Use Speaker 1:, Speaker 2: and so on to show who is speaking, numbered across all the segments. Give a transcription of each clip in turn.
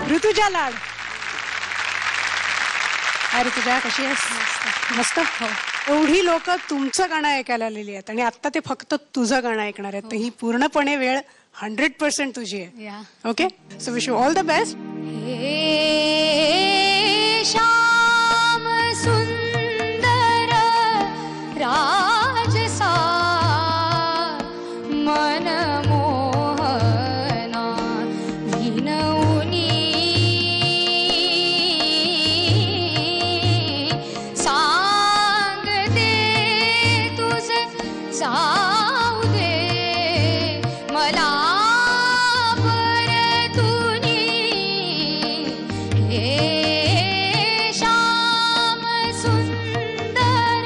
Speaker 1: ऋतुजा लाड. काय ऋतुजा, कशी आहेस? मस्त. एवढी लोक तुमचं गाणं ऐकायला आलेली आहेत आणि आता ते फक्त तुझं गाणं ऐकणार आहेत, तर ही पूर्णपणे वेळ 100% तुझी आहे. Okay, so wish you all the best.
Speaker 2: Shyam सुंदर राजसा मनमोहना विनौनी सांगते तुझे जाऊ दे मला परतुनी. हे श्याम सुंदर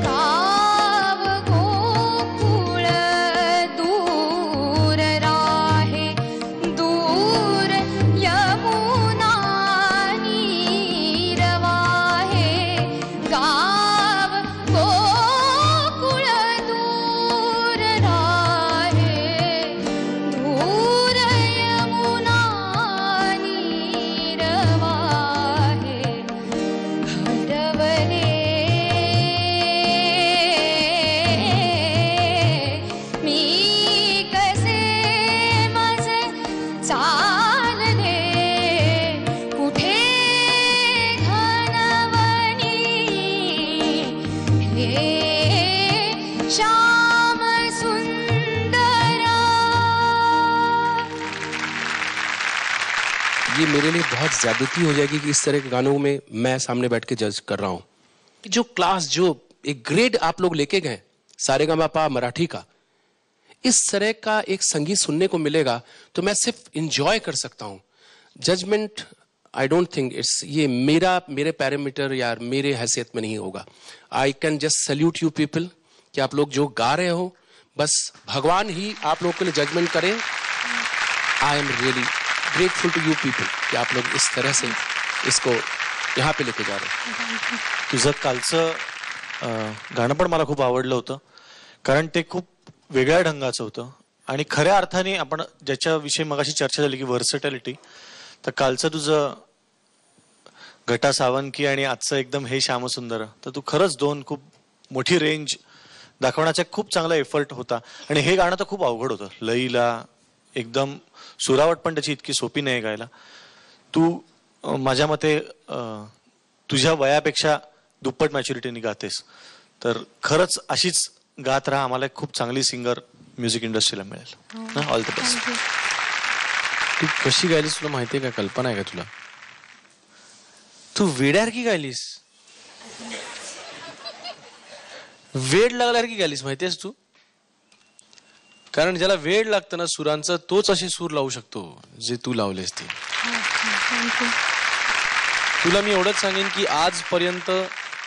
Speaker 2: गाव गोकुळ दूर राहे दूर यमुना नीरवाहे. गाव गोकुळ दूर राहे दूर यमुना नीरवाहे. हरवले मी कसे माझे चालले कुठे घनवणी. हे श्याम सुंदरा.
Speaker 3: ये मेरे लिए बहुत ज्यादती हो जाएगी कि इस तरह के गानों में मैं सामने बैठ के जज कर रहा हूं. जो क्लास, जो एक ग्रेड आप लोग लेके गए सारेगामापा मराठी का, इस तरह का एक संगीत सुनने को मिलेगा तो मैं सिर्फ इंजॉय कर सकता हूं. Judgment I don't think it's, ये मेरे पैरामीटर या मेरे हैसियत में नहीं होगा. I can just salute you people कि आप लोग जो गा रहे हो, बस भगवान ही आप लोग के लिए जजमेंट करें. I am really grateful to you people कि आप लोग इस तरह से इसको यहाँ पे लेके जा रहे हैं.
Speaker 4: तुझं कालचं गाणं पण मला खूप आवडलं होतं, कारण ते खूप वेगळ्या ढंगाचं होतं आणि खऱ्या अर्थाने आपण ज्याच्याविषयी मगाशी चर्चा झाली की व्हर्सटॅलिटी, तर कालचं तुझं घटा सावंकी आणि आजचं एकदम हे श्यामसुंदर, तर तू खरंच दोन खूप मोठी रेंज दाखवण्याचा खूप चांगला एफर्ट होता. आणि हे गाणं तर खूप अवघड होतं, लईला एकदम सुरावट पण त्याची इतकी सोपी नाही गायला. तू माझ्या मते तुझ्या वयापेक्षा दुप्पट मॅच्युरिटीने गातेस, तर खरंच अशीच गात राहा. आम्हाला एक खूप चांगली सिंगर म्युझिक इंडस्ट्रीला मिळेल. All the best.
Speaker 5: तू कशी गायलीस तुला माहितीये का? कल्पना आहे का तुला? तू वेड्यासारखी गायलीस, वेड लागल्यासारखी गायलीस, माहितीयेस तू? कारण ज्याला वेड लागतं ना सुरांचं, तोच असे सूर लावू शकतो जे तू लावलेस ते. तुला मी एवढंच सांगेन की आजपर्यंत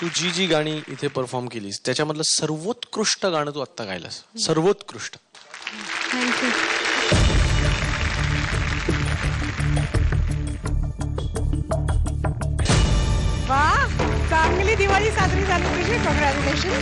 Speaker 5: तू जी गाणी इथे परफॉर्म केलीस त्याच्यामधलं सर्वोत्कृष्ट गाणं तू आत्ता गायलास, सर्वोत्कृष्ट.
Speaker 1: वा, चांगली दिवाळी साजरी झाली तुझी. कॉंग्रॅच्युलेशन.